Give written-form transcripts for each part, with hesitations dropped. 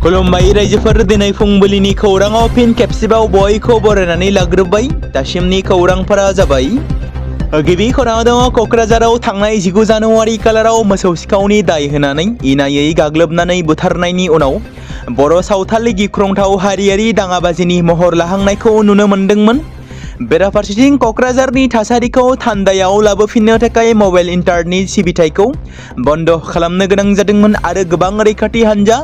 खुलुमबाय रायजोफोर दिनै फुंबिलिनि खौराङाव फिन खेबसेबाव बयखौ बरायनानै लाग्रोबाय। दासिमनि खौरांफोरा जाबाय। गिबि खौराङाव दङ क'क्राझाराव थांनाय 19 जानुवारि खालाराव मोसौ सिखावनि दाय होनानै इनायै गाग्लोबनानै बुथारनायनि उनाव बर' सावथालनि गिख्रंथाव हारियारि दाङाबाजिनि महर लाहांनायखौ नुनो मोन्दोंमोन। बेराफारसेथिं क'क्राझारनि थासारिखौ थान्दायाव लाबोफिननो थाखाय मबाइल इन्टारनेट सिबिथायखौ बन्द खालामनो गोनां जादोंमोन आरो गोबां रैखाथि हान्जा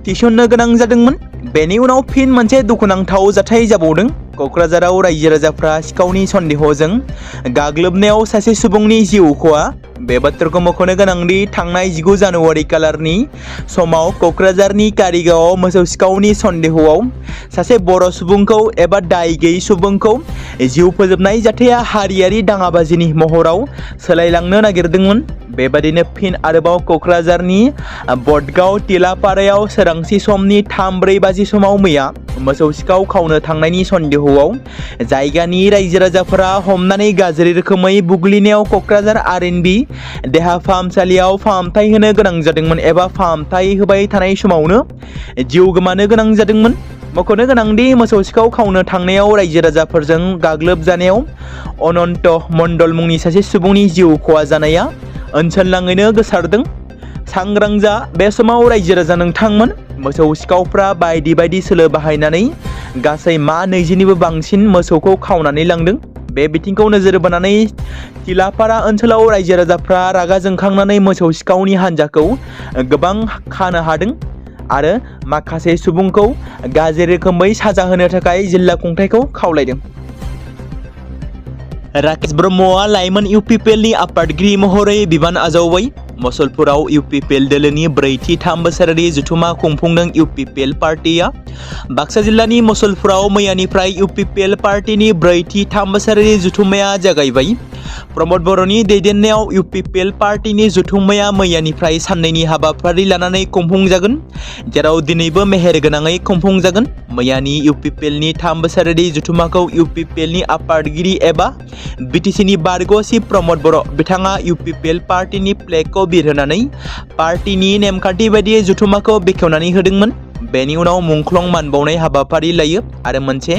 थिसननो गोनां जादोंमोन। बेनि उनाव फिन मोनसे दुखुनांथाव जाथाय जाबावदों। क'क्राझाराव रायजो राजाफ्रा सिखावनि सन्देहजों गाग्लोबनायाव सासे सुबुंनि जिउ खहा। बे बाथ्राखौ मख'नो गोनांदि थांनाय 19 जानुवारि खालारनि समाव क'क्राझारनि कारिगावआव मोसौ सिखावनि सन्देहआव सासे बर' सुबुंखौ एबा दाय गैयै सुबुंखौ जिउ फोजोबनाय जाथाया हारियारि दाङाबाजिनि महराव सोलायलांनो नागिरदोंमोन। बेबादिनो फिन आरोबाव क'क्राझारनि बदगाव टिलापारायाव सोरांसि समनि 3-4 बाजि समाव मैया मोसौ सिखाव खावनो थांनायनि सन्देहआव जायगानि रायजो राजाफोरा हमनानै गाज्रि रोखोमै बुग्लिनायाव क'क्राझार आर.एन.बी. देहा फाहामसालियाव फाहामथाय होनो गोनां जादोंमोन एबा फाहामथाय होबाय थानाय समावनो जिउ गोमानो गोनां जादोंमोन। मख'नो गोनांदि मोसौ सिखाव खावनो थांनायाव रायजो राजाफोरजों गाग्लोबजानायाव अनन्त मण्डल मुंनि सासे सुबुंनि जिउ खहा जानाया ओनसोलनाङैनो गोसारदों। सांग्रां जा, बे समाव रायजो राजा नोंथांमोन। मोसौ सिखावफ्रा बायदि बायदि सोलो बाहायनानै गासै 20निबो बांसिन मोसौखौ खावनानै लांदों। बे बिथिंखौ नोजोर बोनानै टिलापारा ओनसोलाव रायजो राजाफ्रा रागा जोंखांनानै मोसौ सिखावनि हान्जाखौ गोबां खानो हादों आरो माखासे सुबुंखौ गाज्रि रोखोमै साजा होनो थाखाय जिल्ला खुंथायखौ खावलायदों। राकेश ब्रह्मआ लाइमोन इउपिपिएलनि आफादगिरि महरै बिबान आजावबाय। मसलपुराव इउपिपिएल दोलोनि 4थि 3 बोसोरारि जथुमा खुंफुंदों इउपिपिएल पार्टिया। बाक्सा जिल्लानि मसलपुराव मैयानिफ्राय इउपिपिएल पार्टिनि 4थि 3 बोसोरारि जथुमाया जागायबाय। प्रमद बर'नि दैदेननायाव इउपिपिएल पार्टिनि जथुमाया मैयानिफ्राय साननैनि हाबाफारि लानानै खुंफुंजागोन, जेराव दिनैबो मेहेर गोनाङै खुंफुंजागोन। मैयानि इउपिपिएलनि 3 बोसोरारि जथुमाखौ इउपिपिएलनि आफादगिरि एबा बिटिसिनि बारग' चिफ प्रमद बर' बिथाङा इउपिपिएल पार्टिनि फ्लेगखौ बिरहोनानै पार्टिनि नेमखान्थि बायदियै जथुमाखौ बेखेवनानै होदोंमोन। बेनि उनाव मुंख्लं मान बावनाय हाबाफारि लायो आरो मोनसे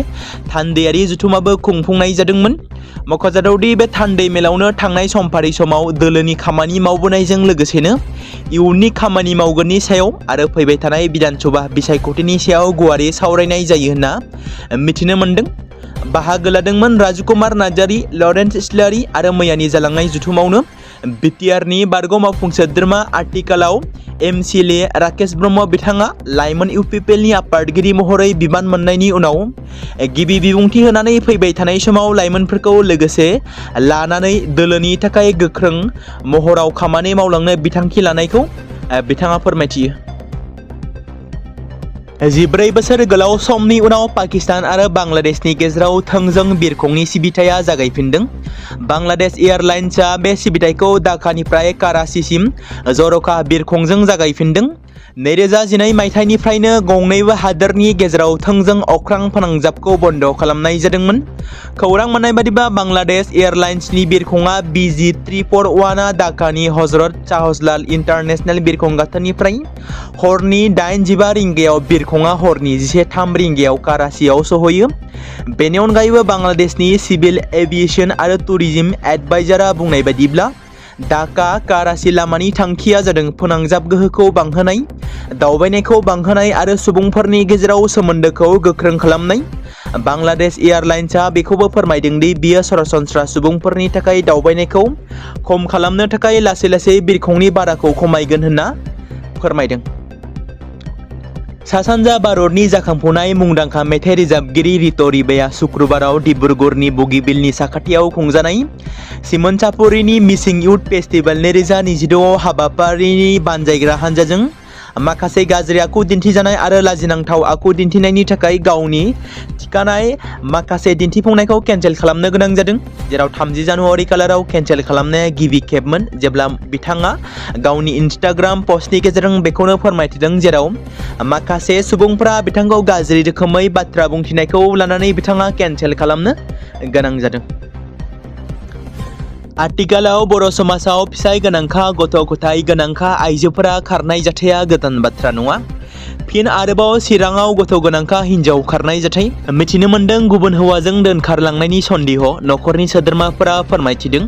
थान्दैयारि जथुमाबो खुंफुंनाय जादोंमोन। मख'जाथावदि बे थान्दै मेलावनो थांनाय समफारि समाव दोलोनि खामानि मावबोनायजों लोगोसेनो इयुननि खामानि मावगोननि सायाव आरो फैबाय थानाय बिधानसभा बिसायख'थिनि सायाव गुवारै सावरायनाय जायो होनना मिथिनो मोन्दों। बाहागो लादोंमोन राजकुमार नार्जारी, लरेन्स इस्लारि आरो मैयानि जालांनाय जथुमावनो बिटिआरनि बारग' मावफुं सोद्रोमा आथिखालाव एमसिएलए राकेश ब्रह्म बिथाङा लाइमोन इउपिपिएलनि आफादगिरि महरै बिबान मोननायनि उनाव गिबि बिबुंथि होनानै फैबाय थानाय समाव लाइमोनफोरखौ लोगोसे लानानै दोलोनि थाखाय गोख्रों महराव खामानि मावलांनो बिथांखि लानायखौ बिथाङा फोरमायथियो। 14 बोसोर गोलाव समनि उनाव पाकिस्तान आरो बांलादेशनि गेजेराव थोंजों बिरखंनि सिबिथाया जागायफिनदों। बांलादेश एयारलाइन्सआ बे सिबिथायखौ ढाकानिफ्राय कराचिसिम जर'खा बिरखंजों जागायफिनदों। 2012 मायथाइनिफ्रायनो गंनैबो हादोरनि गेजेराव थोंजों अख्रां फोनांजाबखौ बन्द खालामनाय जादोंमोन। खौरां मोननाय बादिब्ला बांलादेश एयारलाइन्सनि बिरखंआ BG341आ ढाकानि हजरत शाहजालाल इन्टारनेशनेल बिरखं गाथोननिफ्राय हरनि 8:15 रिंगायाव बिरखंआ हरनि 11:03 रिंगायाव कराचियाव सहैयो। बेनि अनगायैबो बांलादेशनि सिभिल एभिएशन आरो टुरिज्म एडभाइजारआ बुंनाय बादिब्ला ढाका कराची लामानि थांखिया जादों फोनांजाब गोहोखौ बांहोनाय, दावबायनायखौ बांहोनाय आरो सुबुंफोरनि गेजेराव सोमोन्दोखौ गोख्रों खालामनाय। बांलादेश एयारलाइन्सआ बेखौबो फोरमायदों दि बियो सरासनस्रा सुबुंफोरनि थाखाय दावबायनायखौ खम खालामनो थाखाय लासै लासै बिरखंनि भाराखौ खमायगोन होनना फोरमायदों। सा-सानजा भारतनि जाखांफुनाय मुंदांखा मेथाइ रोजाबगिरि रितु रिबाया शुक्रबाराव डिब्रुगड़नि बगिबिलनि साखाथियाव खुंजानाय सिमोन चापुरिनि मिसिं इउथ फेस्टिभेल 2026 हाबाफारिनि बानजायग्रा हानजाजों माखासे गाज्रि आखु दिन्थिजानाय आरो लाजिनांथाव आखु दिन्थिनायनि थाखाय गावनि थिखानाय माखासे दिन्थिफुंनायखौ केन्सेल खालामनो गोनां जादों, जेराव 30 जानुवारि खालाराव केन्सेल खालामनाया गिबि खेबमोन जेब्ला बिथाङा गावनि इन्स्टाग्राम पस्टनि गेजेरजों बेखौनो फोरमायथिदों, जेराव माखासे सुबुंफोरा बिथांखौ गाज्रि रोखोमै बाथ्रा बुंथिनायखौ लानानै बिथाङा केन्सेल खालामनो गोनां जादों। आथिखालाव बर' समाजाव फिसाय गोनांखा गथ' गथाय गोनांखा आइजोफोरा खारनाय जाथाया गोदान बाथ्रा नङा। फिन आरोबाव चिराङाव गथ' गोनांखा हिन्जाव खारनाय जाथाय मिथिनो मोन्दों। गुबुन हौवाजों दोनखारलांनायनि सन्देह नखरनि सोद्रोमाफोरा फोरमायथिदों।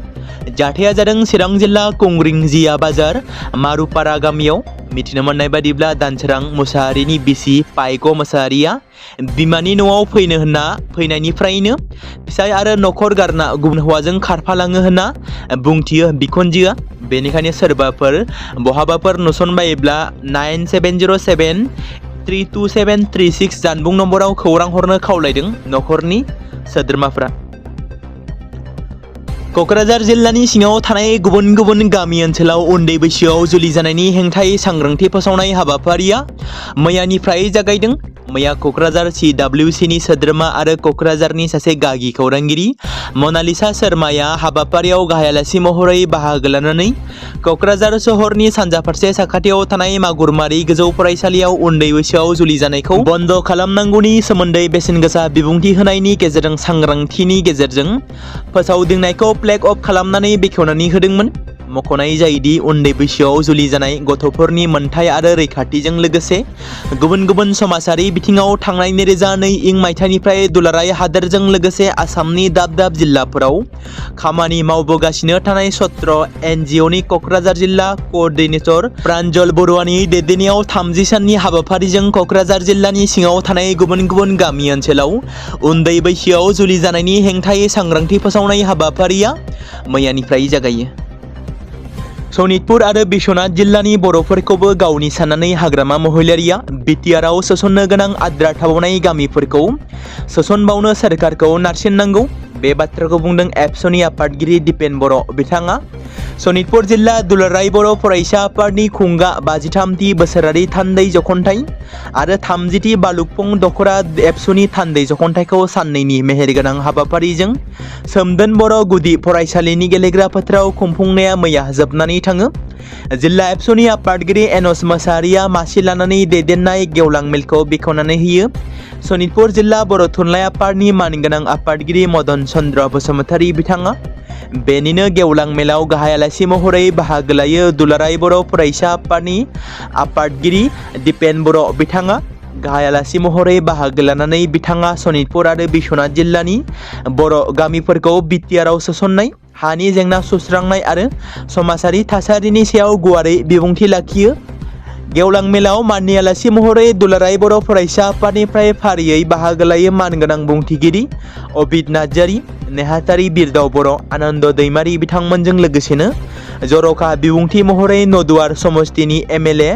जाथाया जादों चिरां जिल्ला कुंग्रिं जिया बाजार मारुपारा गामियाव। मिथिनो मोननाय बादिब्ला दानसोरां मुसाहारिनि बिसि पाइक' मुसाहारिया बिमानि न'आव फैनो होनना फैनायनिफ्रायनो फिसाय आरो नखर गारना गुबुन हौवाजों खारफालाङो होनना बुंथियो बिखुनजोआ। बेनिखायनो सोरबाफोर बहाबाफोर नुसनबायोब्ला 9707327336 जानबुं नम्बराव खौरां हरनो खावलायदों नखरनि सोद्रोमाफोरा। क'क्राझार जिल्लानि सिङाव थानाय गुबुन गुबुन गामि ओनसोलाव उन्दै बैसोआव जुलि जानायनि हेंथायै सांग्रांथि फोसावनाय हाबाफारिया मैयानिफ्राय जागायदों। मैया क'क्राझार CWCनि सोद्रोमा आरो क'क्राझारनि सासे गागि खौरांगिरि मनालिसा शर्माया हाबाफारियाव गाहाय आलासि महरै बाहागो लानानै क'क्राझार सहरनि सानजा फारसे साखाथियाव थानाय मागुरमारि गोजौ फरायसालियाव उन्दै बैसोआव जुलि जानायखौ बन्द खालामनांगौनि सोमोन्दै बेसेन गोसा बिबुंथि होनायनि गेजेरजों सांग्रांथिनि गेजेरजों फोसावदिंनायखौ फ्लेग अफ खालामनानै बेखेवनानै होदोंमोन। मख'नाय जायोदि उन्दै बैसोआव जुलि जानाय गथ'फोरनि मोनथाय आरो रैखाथिजों लोगोसे गुबुन गुबुन समाजारि बिथिङाव थांनाय 2002 मायथाइनिफ्राय दुलाराय हादोरजों लोगोसे आसामनि दाब दाब जिल्लाफोराव खामानि मावबोगासिनो थानाय सत्र NGOनि क'क्राझार जिल्ला क'अर्डिनेटर प्रान्जल बरुवानि दैदेननायाव 30 साननि हाबाफारिजों क'क्राझार जिल्लानि सिङाव थानाय गुबुन गुबुन गामि ओनसोलाव उन्दै बैसोआव जुलि जानायनि हेंथायै सांग्रांथि फोसावनाय हाबाफारिया मैयानिफ्राय जागायो। सनितपुर आरो बिश्वनाथ जिल्लानि बर'फोरखौबो गावनि साननानै हाग्रामा महिलारिया BTRआव सोसननो गोनां आद्रा थाबावनाय गामिफोरखौ सोसनबावनो सोरखारखौ नारसिननांगौ। बे बाथ्राखौ बुंदों एबसुनि आफादगिरि दिपेन बर' बिथाङा। सनितपुर जिल्ला दुलाराय बर' फरायसा आफादनि खुंगा 53थि बोसोरारि थान्दै जखनथाइ आरो 30थि बालुकफं दख'रा एबसुनि थान्दै जखनथाइखौ साननैनि मेहेरगोनां हाबाफारिजों सोमदोन बर' गुदि फरायसालिनि गेलेग्रा फोथाराव खुंफुंनाया मैया जोबनानै थाङो। जिल्ला एबसुनि आफादगिरि एनस मोसाहारिया मासि लानानै दैदेननाय गेवलां मेलखौ बेखेवनानै होयो। सनितपुर जिल्ला बर' थुनलाइ आफादनि मानगोनां आफादगिरि मदन चन्द्र बसुमतारी बिथाङा। बेनिनो गेवलां मेलाव गाहाय आलासि महरै बाहागो लायो दुलाराय बर' फरायसा आफादनि आफादगिरि दिपेन बर' बिथाङा। गाहाय आलासि महरै बाहागो लानानै बिथाङा सनितपुर आरो बिश्वनाथ जिल्लानि बर' गामिफोरखौ BTRआव सोसननाय हानि जेंना सुस्रांनाय आरो समाजारि थासारिनि सायाव गुवारै बिबुंथि लाखियो। गेवलां मेलाव माननि आलासि महरै दुलाराय बर' फरायसा आफादनिफ्राय फारियै बाहागो लायो मानगोनां बुंथिगिरि अबिद नार्जारी, नेहाथारि बिरदाव बर', आनन्द दैमारी बिथांमोनजों लोगोसेनो जर'खा बिबुंथि महरै नदुवार समस्तिनि MLA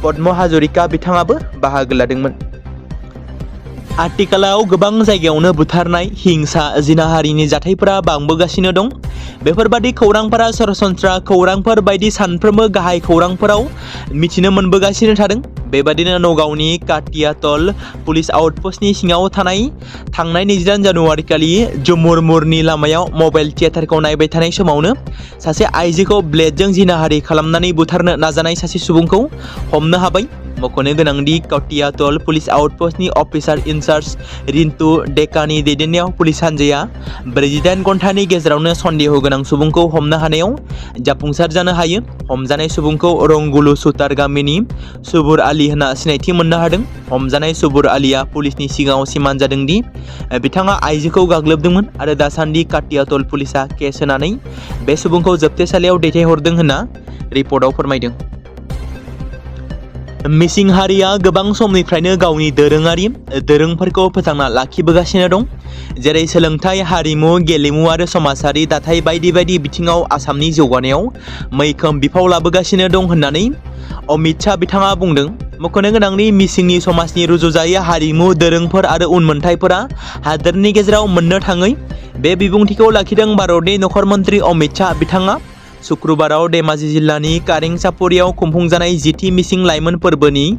पद्म हाजरिका बिथाङाबो बाहागो लादोंमोन। आथिखालाव गोबां जायगायावनो बुथारनाय हिंसा जिनाहारिनि जाथायफोरा बांबोगासिनो दं। बेफोरबादि खौरांफोरा सरासनस्रा खौरांफोर बायदि सानफ्रोमबो गाहाय खौरांफोराव मिथिनो मोनबोगासिनो थादों। बेबादिनो नगावनि काटियातल पुलिस आउटपस्टनि सिङाव थानाय थांनाय 28 जानुवारि खालि जुमुरमुरनि लामायाव मबाइल थियेटारखौ नायबाय थानाय समावनो सासे आइजोखौ ब्लेडजों जिनाहारि खालामनानै बुथारनो नाजानाय सासे सुबुंखौ हमनो हाबाय। मख'नो गोनांदि काटियातल पुलिस आउटपस्टनि अफिसार इनचार्ज रिन्टु डेकानि दैदेननायाव पुलिस हान्जाया 48 घन्टानि गेजेरावनो सन्देह गोनां सुबुंखौ हमनो हानायाव जाफुंसार जानो हायो। हमजानाय सुबुंखौ रंगुलु सुतार गामिनि सुबुर आली होनना सिनायथि मोननो हादों। हमजानाय सुबुर आलीया पुलिसनि सिगाङाव सिमान जादोंदि बिथाङा आइजोखौ गाग्लोबदोंमोन आरो दासान्दि काटियातल पुलिसा केस होनानै बे सुबुंखौ जोबथेसालियाव दैथायहरदों होनना रिपर्टआव फोरमायदों। मिसिं हारिया गोबां समनिफ्रायनो गावनि दोरोंफोरखौ फोथांना लाखिबोगासिनो दं। जेरै सोलोंथाइ, हारिमु, गेलेमु आरो समाजारि दाथाय बायदि बायदि बिथिङाव आसामनि जौगानायाव मैखोम बिफाव लाबोगासिनो दं होननानै अमित शाह बिथाङा बुंदों। मख'नो गोनांदि मिसिंनि समाजनि रुजुजायै हारिमु, दोरोंफोर आरो उनमोनथाइफोरा हादोरनि गेजेराव मोननो थाङै। बे बिबुंथिखौ लाखिदों भारतनि नखर मन्त्रि अमित शाह बिथाङा। शुक्रबाराव धेमाजि जिल्लानि कारें चापरियाव खुंफुंजानाय 10थि मिसिं लाइमोन फोरबोनि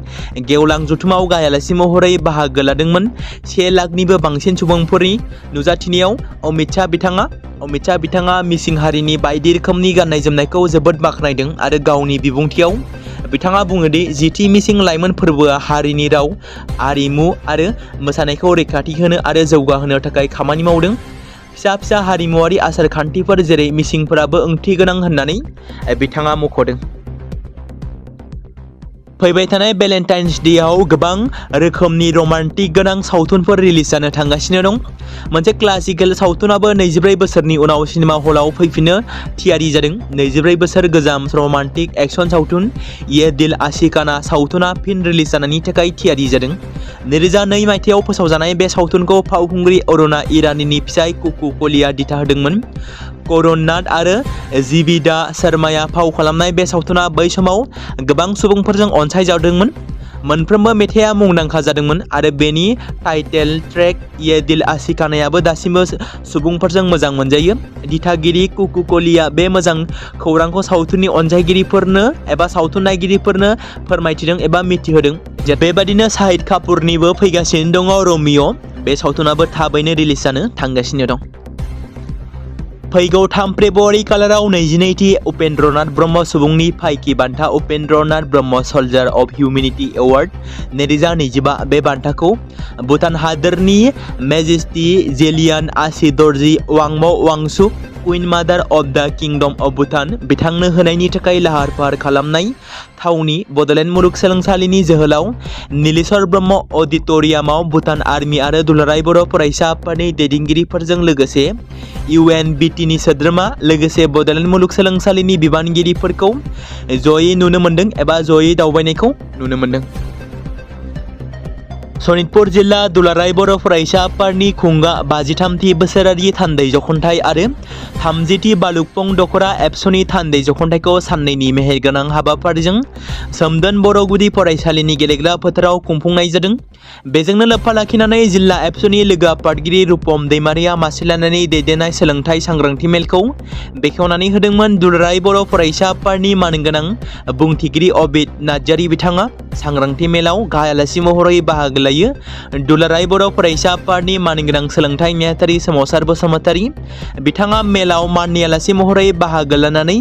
गेवलां जथुमाव गाहाय आलासि महरै बाहागो लादोंमोन। 1 लाखनिबो बांसिन सुबुंफोरनि नुजाथिनायाव अमित शाह बिथाङा मिसिं हारिनि बायदि रोखोमनि गाननाय जोमनायखौ जोबोद बाख्नायदों आरो गावनि बिबुंथियाव बिथाङा बुङोदि 10थि मिसिं लाइमोन फोरबोआ हारिनि राव, आरिमु आरो मोसानायखौ रैखाथि होनो आरो जौगाहोनो थाखाय खामानि मावदों। फिसा फिसा हारिमुवारि आसार खान्थिफोर जेरै मिसिंफोराबो ओंथि गोनां होननानै बिथाङा मख'दों। फैबाय थानाय भेलेन्टाइन्स डेआव गोबां रोखोमनि रमान्टिक गोनां सावथुनफोर रिलिज जानो थांगासिनो दं। मोनसे क्लासिकेल सावथुनाबो 24 बोसोरनि उनाव सिनेमा हलाव फैफिनो थियारि जादों। 24 बोसोर गोजाम रमान्टिक एक्शन सावथुन ये दिल आशिकाना सावथुना फिन रिलिज जानायनि थाखाय थियारि जादों। 2002 मायथाइयाव फोसावजानाय बे सावथुनखौ फावखुंग्रि अरुणा ईरानीनि फिसाय कुकु कलिया दिथा होदोंमोन। करुण नाथ आरो जीविदा शर्माया फाव खालामनाय बे सावथुना बै समाव गोबां सुबुंफोरजों अनसायजादोंमोन। मोनफ्रोमबो मेथाइया मुंदांखा जादोंमोन आरो बेनि टाइटेल ट्रेक ये दिल आशिकानायाबो दासिमबो सुबुंफोरजों मोजां मोनजायो। दिथागिरि कुकु कलिया बे मोजां खौरांखौ सावथुननि अनसायगिरिफोरनो एबा सावथुन नायगिरिफोरनो फोरमायथिदों एबा मिथिहोदों। बेबादिनो शाहिद कापुरनिबो फैगासिनो दङ रमिअ। बे सावथुनाबो थाबैनो रिलिज जानो थांगासिनो दं। फैगौ 3 फेब्रुआरि खालाराव 22थि उपेन्द्रनाथ ब्रह्म सुबुंनि फायखि बान्था उपेन्द्रनाथ ब्रह्म सल्जार अफ हिउमेनिटी एवार्ड 2025 बे बान्थाखौ भुटान हादोरनि मेजेस्टी जेलियान आसि दर्जी वांमो वांसुक कुइन मादार अफ द किंडम अफ भुटान बिथांनो होनायनि थाखाय लाहार फाहार खालामनाय थावनि बड'लेण्ड मुलुगसोलोंसालिनि जोहोलाव नीलेश्वर ब्रह्म अडिट'रियामाव भुटान आर्मि आरो दुलाराय बर' फरायसा आफादनि दैदेनगिरिफोरजों लोगोसे UNBTनि सोद्रोमा लोगोसे बड'लेण्ड मुलुगसोलोंसालिनि बिबानगिरिफोरखौ जयै नुनो मोन्दों एबा जयै दावबायनायखौ नुनो मोन्दों। सनितपुर जिल्ला दुलाराय बर' फरायसा आफादनि खुंगा 53थि बोसोरारि थान्दै जख'न्थाइ आरो 30थि बालुकपं दख'रा एबसुनि थान्दै जख'न्थाइखौ साननैनि मेहेरगोनां हाबाफारिजों सोमदोन बर' गुदि फरायसालिनि गेलेग्रा फोथाराव खुंफुंनाय जादों। बेजोंनो लोब्बा लाखिनानै जिल्ला एबसुनि लोगो आफादगिरि रुपम दैमारिया मासि लानानै दैदेननाय सोलोंथाइ सांग्रांथि मेलखौ बेखेवनानै होदोंमोन। दुलाराय बर' फरायसा आफादनि मानगोनां बुंथिगिरि अबिद नार्जारि बिथाङा सांग्रांथि मेलाव गाहाय आलासि महरै बाहागो लायो। दुलाराय बर' फरायसा आफादनि मानगोनां सोलोंथाइ नेहाथारि सोमावसार बसुमतारी बिथाङा मेलाव माननि आलासि महरै बाहागो लानानै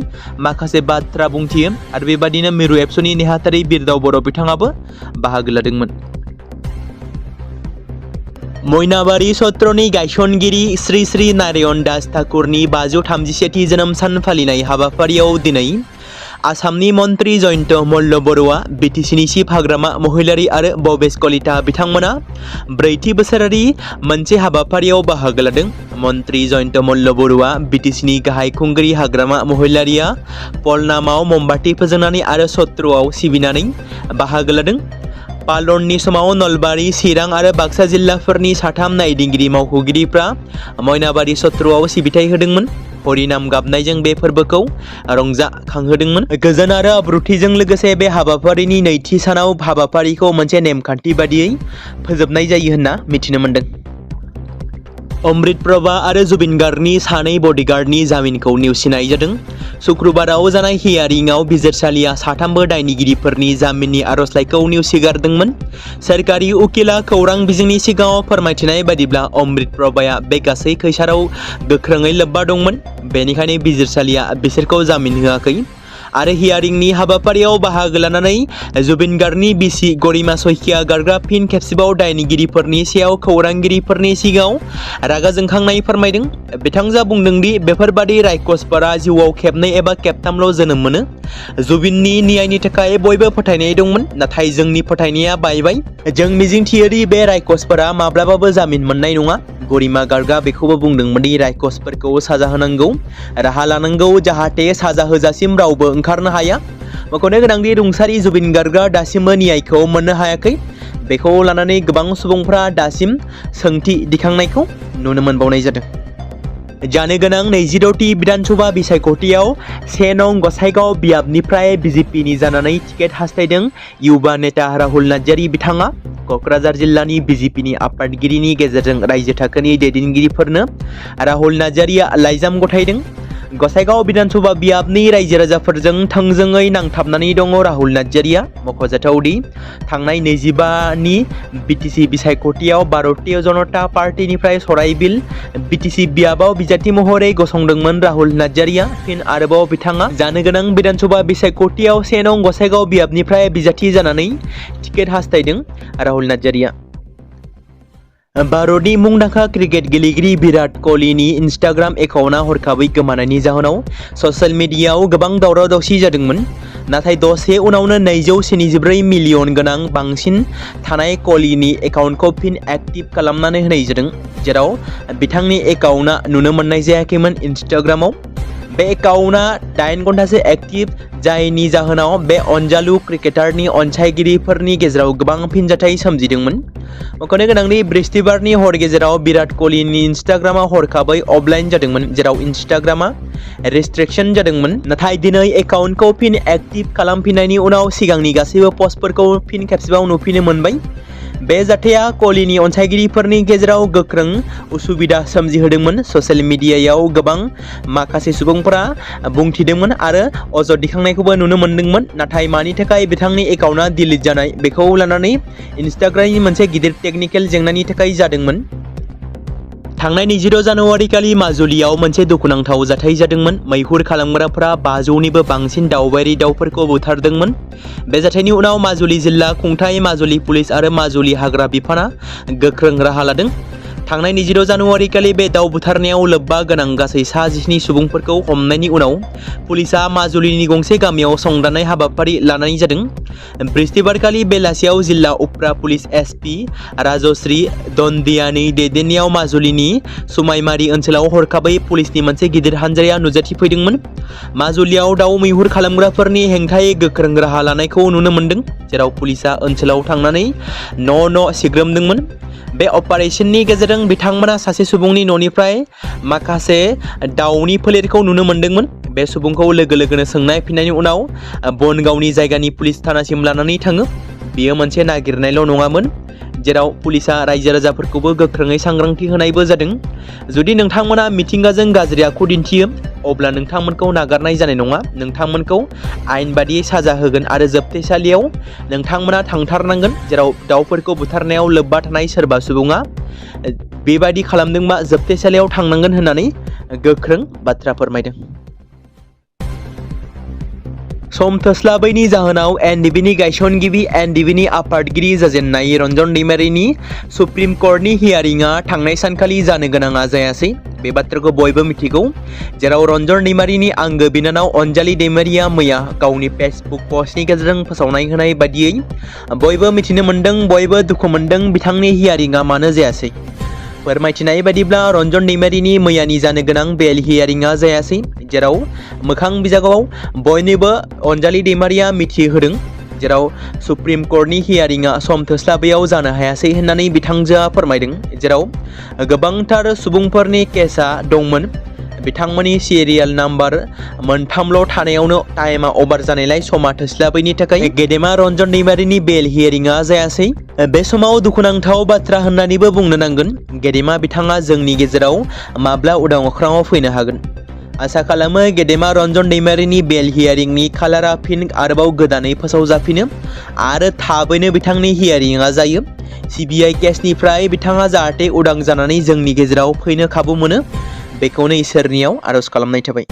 माखासे बाथ्रा बुंथियो आरो बेबादिनो मिरु एबसुनि नेहाथारि बिरदाव बर' बिथाङाबो बाहागो लादोंमोन। मयनाबारि सत्रनि गायसनगिरि श्री श्री नारायण दास ठाकुरनि 531थि जोनोम सान फालिनाय हाबाफारियाव दिनै आसामनि मन्त्रि जयन्त मल्ल बर'आ बिटिसिनि चिफ हाग्रामा महिलारि आरो भबेश कलिता बिथांमोना 4थि बोसोरारि मोनसे हाबाफारियाव बाहागो लादों। मन्त्रि जयन्त मल्ल बर'आ बिटिसिनि गाहाय खुंगिरि हाग्रामा महिलारिया पलनामाव ममबाति फोजोंनानै आरो सत्रआव सिबिनानै बाहागो लादों। पालननि समाव नलबारि चिरां आरो बाक्सा जिल्लाफोरनि 3 नायदिंगिरि मावख'गिरिफ्रा मयनाबारि सत्रआव सिबिथाय होदोंमोन। हरिनाम गाबनायजों बे फोरबोखौ रंजाखांहोदोंमोन। गोजोन आरो आब्रुथिजों लोगोसे बे हाबाफारिनि नैथि सानाव हाबाफारिखौ मोनसे नेमखान्थि बादियै फोजोबनाय जायो होनना मिथिनो मोन्दों। अमृत प्रभा आरो जुबिन गार्गनि 2 बडिगार्डनि जामिनखौ नेवसिनाय जादों। शुक्रबाराव जानाय हियारिंआव बिजिरसालिया 3 दायनिगिरिफोरनि जामिननि आर'जलाइखौ नेवसिगारदोंमोन। सोरखारि उकिला खौरां बिजोंनि सिगाङाव फोरमायथिनाय बादिब्ला अमृत प्रभाया बे गासै खैसाराव गोख्रोङै लोब्बा दंमोन, बेनिखायनो बिजिरसालिया बिसोरखौ जामिन होआखै। आरो हियारिंनि हाबाफारियाव बाहागो लानानै जुबिन गार्गनि बिसि गरिमा सइकिया गार्गआ फिन खेबसेबाव दायनिगिरिफोरनि सायाव खौरांगिरिफोरनि सिगाङाव रागा जोंखांनाय फोरमायदों। बिथांजोआ बुंदों दि बेफोरबादि रायकसफोरा जिउआव खेबनै एबा खेबथामल' जोनोम मोनो। जुबिननि न्यायनि थाखाय बयबो फोथायनाय दंमोन, नाथाय जोंनि फोथायनाया बायबाय। जों मिजिंथियो दि बे रायकसफोरा माब्लाबाबो जामिन मोननाय नङा। गरिमा गार्गआ बेखौबो बुंदोंमोन दि रायकसफोरखौ साजा होनांगौ, राहा लानांगौ जाहाथे साजा होजासिम रावबो ओंखारनो हाया। मख'नो गोनांदि रुंसारि जुबिन गार्गआ दासिमबो न्यायखौ मोननो हायाखै। बेखौ लानानै गोबां सुबुंफ्रा दासिम सोंथि दिखांनायखौ नुनो मोनबावनाय जादों। जानो गोनां 26थि विधानसभा बिसायख'थियाव 1 नं गसाइगाव बियाबनिफ्राय बिजेपिनि जानानै टिकेट हास्थायदों युवा नेता राहुल नार्जारि बिथाङा। क'क्राझार जिल्लानि बिजेपिनि आफादगिरिनि गेजेरजों रायजो थाखोनि दैदेनगिरिफोरनो राहुल नार्जारिया लाइजाम गथायदों। गसाइगाव विधानसभा बियाबनि रायजो राजाफोरजों थोंजोङै नांथाबनानै दङ राहुल नार्जारिया। मख'जाथावदि थांनाय 25नि बिटिसि बिसायख'थियाव भारतीय जनता पार्टीनिफ्राय सराय बिल बिटिसि बियाबाव बिजाथि महरै गसंदोंमोन राहुल नार्जारिया। फिन आरोबाव बिथाङा जानो गोनां विधानसभा बिसायख'थियाव 1 नं गसाइगाव बियाबनिफ्राय बिजाथि जानानै टिकेट हास्थायदों राहुल नार्जारिया। भारतनि मुंदांखा क्रिकेट गेलेगिरि विराट क'हलीनि इन्स्टाग्राम एकाउन्टआ हरखाबै गोमानायनि जाहोनाव ससियेल मिडियायाव गोबां दावराव दावसि जादोंमोन। नाथाय दसे उनावनो 274 मिलियन गोनां बांसिन थानाय कलिनि एकाउन्टखौ फिन एक्टिभ खालामनानै होनाय जादों, जेराव बिथांनि एकाउन्टआ नुनो मोननाय जायाखैमोन इन्स्टाग्रामाव। बे एकाउन्टआ 8 घन्टासो एक्टिभ, जायनि जाहोनाव बे अनजालु क्रिकेटारनि अनसायगिरिफोरनि गेजेराव गोबां फिनजाथाय सोमजिदोंमोन। मख'नो गोनांदि बृहस्पतिबारनि हर गेजेराव विराट कलिनि इन्स्टाग्रामा हरखाबै अफलाइन जादोंमोन, जेराव इन्स्टाग्रामा रेस्ट्रिक्शन जादोंमोन। नाथाय दिनै एकाउन्टखौ फिन एक्टिभ खालामफिननायनि उनाव सिगांनि गासैबो पस्टफोरखौ फिन खेबसेबाव नुफिननो मोनबाय। बे जाथाया कलिनि अनसायगिरिफोरनि गेजेराव गोख्रों उसुबिदा सोमजिहोदोंमोन। ससियेल मिडियायाव गोबां माखासे सुबुंफोरा बुंथिदोंमोन आरो अजद दिखांनायखौबो नुनो मोनदोंमोन। नाथाय मानि थाखाय बिथांनि एकाउन्टआ डिलीट जानाय बेखौ लानानै इन्स्टाग्रामनि मोनसे गिदिर टेकनिकेल जेंनानि थाखाय जादोंमोन। थांनाय 26 जानुवारि खालि माजुलियाव मोनसे दुखुनांथाव जाथाय जादोंमोन। मैहुर खालामग्राफोरा 500निबो बांसिन दावबायारि दावफोरखौ बुथारदोंमोन। बे जाथायनि उनाव माजुलि जिल्ला खुंथाय, माजुलि पुलिस आरो माजुलि हाग्रा बिफाना गोख्रों राहा लादों। थांनाय 26 जानुवारि खालि बे दाव बुथारनायाव लोब्बा गोनां गासै 19 सुबुंफोरखौ हमनायनि उनाव पुलिसआ माजुलिनि गंसे गामियाव संदाननाय हाबाफारि लानाय जादों। बृहस्पतिबारखालि बेलासियाव जिल्ला उफ्रा पुलिस एसपि राजश्री दन्दियानि दैदेननायाव माजुलिनि सुमाइमारि ओनसोलाव हरखाबै पुलिसनि मोनसे गिदिर हानजाया नुजाथिफैदोंमोन। माजुलियाव दाव मैहुर खालामग्राफोरनि हेंथायै गोख्रों राहा लानायखौ नुनो मोनदों, जेराव पुलिसआ ओनसोलाव थांनानै न' सिग्रोमदोंमोन। बे अपारेशननि गेजेरजों बिथांमोना सासे सुबुंनि न'निफ्राय माखासे दावनि फोलेरखौ नुनो मोनदोंमोन। बे सुबुंखौ लोगो लोगोनो सोंनाय फिननायनि उनाव बनगावनि जायगानि पुलिस थानासिम लानानै थाङो। बेयो मोनसे नागिरनायल' नङामोन, जेराव पुलिसआ रायजो राजाफोरखौबो गोख्रोङै सांग्रांथि होनायबो जादों। जुदि नोंथांमोना मिथिंगाजों गाज्रि आखु दिन्थियो, अब्ला नोंथांमोनखौ नागारनाय जानाय नङा। नोंथांमोनखौ आयेन बादियै साजा होगोन आरो जोबथेसालियाव नोंथांमोना थांथारनांगोन। जेराव दावफोरखौ बुथारनायाव लोब्बा थानाय सोरबा सुबुङा बेबादि खालामदोंबा जोबथेसालियाव थांनांगोन होननानै गोख्रों बाथ्रा फोरमायदों। सम थोस्लाबैनि जाहोनाव एनडिबिनि गायसनगिरि एनडिबिनि आफादगिरि जाजेननाय रन्जन दैमारिनि सुप्रिम कर्टनि हियारिंआ थांनाय सानखालि जानो गोनाङा जायासै। बे बाथ्राखौ बयबो मिथिगौ, जेराव रन्जन दैमारिनि आंगो बिनानाव अनजालि दैमारिया मैया गावनि फेसबुक पस्टनि गेजेरजों फोसावनाय होनाय बादियै बयबो मिथिनो मोन्दों, बयबो दुखु मोन्दों बिथांनि हियारिंआ मानो जायासै। फोरमायथिनाय बादिब्ला रन्जन दैमारिनि मैयानि जानो गोनां बेल हियारिंआ जायासै, जेराव मोखां बिजाबाव बयनोबो अनजालि दैमारिया मिथिहोदों, जेराव सुप्रिम कर्टनि हियारिंआ सम थोस्लाबैयाव जानो हायासै होननानै बिथांजोआ फोरमायदों। जेराव गोबांथार सुबुंफोरनि केसआ दंमोन। बिथांमोननि सिरियाल नाम्बार मोनथामल' थानायावनो टाइमा अभार जानायलाय समा थोस्लाबैनि थाखाय गेदेमा रन्जन दैमारिनि बेल हियारिंआ जायासै। बे समाव दुखुनांथाव बाथ्रा होननानैबो बुंनो नांगोन, गेदेमा बिथाङा जोंनि गेजेराव माब्ला उदां अख्राङाव फैनो हागोन। आसा खालामो गेदेमा रन्जन दैमारिनि बेल हियारिंनि खालारा फिन आरोबाव गोदानै फोसावजाफिनो आरो थाबैनो बिथांनि हियारिंआ जायो। सिबिआइ केसनिफ्राय बिथाङा जाहाथे उदां जानानै जोंनि गेजेराव फैनो खाबु मोनो, बेखौनो इसोरनियाव आरज खालामनाय थाबाय।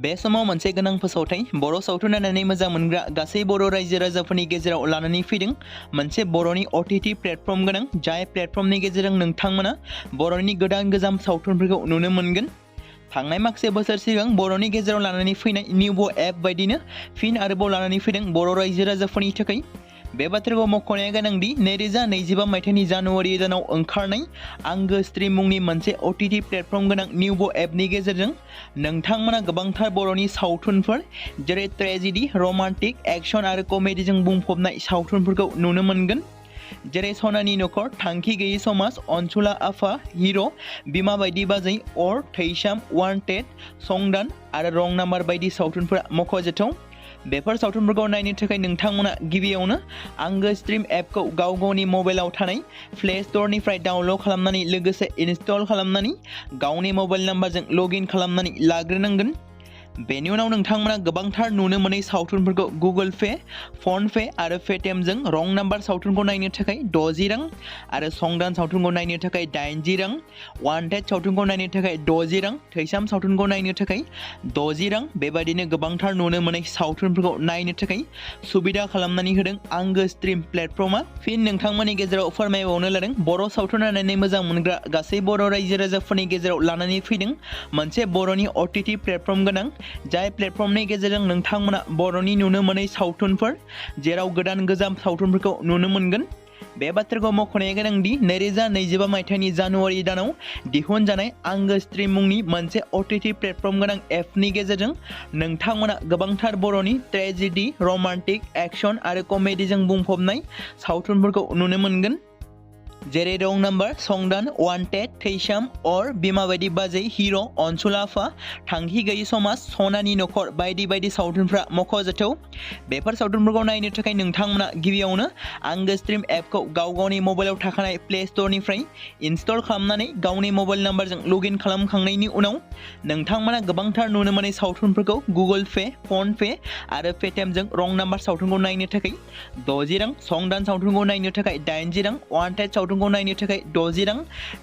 बे समाव मोनसे गोनां फोसावथाय बर' सावथुन नायनानै मोजां मोनग्रा गासै बर' रायजो राजाफोरनि गेजेराव लानानै फैदों मोनसे बर'नि OTT प्लेटफर्म गोनां, जाय प्लेटफर्मनि गेजेरजों नोंथांमोना बर'नि गोजाम सावथुनफोरखौ नुनो मोनगोन। थांनाय माखासे बोसोर सिगां बर'नि गेजेराव लानानै फैनाय निउबो एप बायदिनो फिन आरोबाव लानानै फैदों बर' रायजो राजाफोरनि थाखाय। बे बाथ्राखौ मख'नाया गोनांदि 2025 मायथाइनि जानुवारि दानाव ओंखारनाय आंगो स्ट्रिम मुंनि मोनसे OTT प्लेटफर्म गोनां निउबो एपनि गेजेरजों नोंथांमोना गोबांथार बर'नि सावथुनफोर जेरै ट्रेजेडि, रमान्टिक, एक्सन आरो कमेडिजों बुंफबनाय सावथुनफोरखौ नुनो मोनगोन। जेरै सनानि नखर, थांखि गैयै समाज, अनसुला आफा, हिर', बिमा बायदि बाजै, अर, थैसाम, वान्टेड, संदान आरो रं नाम्बार बायदि सावथुनफोरा मख'जाथाव। बेफोर सावथुनफोरखौ नायनो थाखाय नोंथांमोना गिबियावनो आंगो स्ट्रिम एपखौ गावनि मबाइलाव थानाय प्ले स्ट'रनिफ्राय डाउनल'ड खालामनानै लोगोसे इनस्टल खालामनानै गावनि मबाइल नाम्बारजों लग इन खालामनानै लाग्रोनांगोन। बेनि उनाव नोंथांमोना गोबांथार नुनो मोनै सावथुनफोरखौ गुगोल पे, फन पे आरो पेटिएमजों रं नाम्बार सावथुनखौ नायनो थाखाय 60 रां आरो संदान सावथुनखौ नायनो थाखाय 80 रां, वान्टेड सावथुनखौ नायनो थाखाय 60 रां, थैसाम सावथुनखौ नायनो थाखाय 60 रां बेबायदिनो गोबांथार नुनो मोनै सावथुनफोरखौ नायनो थाखाय सुबिदा खालामनानै होदों आंगो स्ट्रिम प्लेटफर्मा। फिन नोंथांमोननि गेजेराव फोरमायबावनो लादों बर' सावथुन नायनानै मोजां मोनग्रा गासै बर' रायजो राजाफोरनि गेजेराव लानानै फैदों मोनसे बर'नि OTT प्लेटफर्म गोनां, जाय प्लेटफर्मनि गेजेरजों नोंथांमोना बर'नि नुनो मोनै सावथुनफोर जेराव गोदान गोजाम सावथुनफोरखौ नुनो मोनगोन। बे बाथ्राखौ मख'नाया गोनांदि 2025 मायथाइनि जानुवारि दानाव दिहुनजानाय आंगो स्ट्रिम मुंनि मोनसे OTT प्लेटफर्म गोनां एपनि गेजेरजों नोंथांमोना गोबांथार बर'नि ट्रेजेडि, रमान्टिक, एक्शन आरो कमेडिजों बुंफबनाय सावथुनफोरखौ नुनो मोनगोन। जेरै रं नाम्बार, संदान, वान्टेड, थैसाम, अर, बिमा बायदि बाजै, हिर', अनसुला आफा, थांखि गैयि समाज, सनानि नखर बायदि बायदि सावथुनफ्रा मख'जाथाव। बेफोर सावथुनफोरखौ नायनो थाखाय नोंथांमोना गिबियावनो आंगो स्ट्रिम एपखौ गावनि मबाइलाव थाखानाय प्ले स्ट'रनिफ्राय इनस्टल खालामनानै गावनि मबाइल नाम्बारजों लगइन खालामखांनायनि उनाव नोंथांमोना गोबांथार नुनो मोनै सावथुनफोरखौ गुगोल पे, फन पे आरो पेटिएमजों रं नाम्बार सावथुनखौ नायनो थाखाय 60 रां, संदान सावथुनखौ नायनो थाखाय 80 रां, वान्टेड सावथुनखौ नायनो थाखाय 60 रां,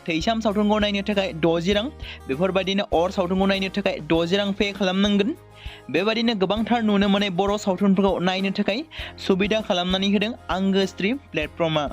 थैसाम सावथुनखौ नायनो थाखाय 60 रां बेफोरबायदिनो अर सावथुनखौ नायनो थाखाय 60 रां पे खालामनांगोन। बेबायदिनो गोबांथार नुनो मोनै बर' सावथुनफोरखौ नायनो थाखाय सुबिदा खालामनानै होदों आंगो स्ट्रिम प्लेटफर्मा।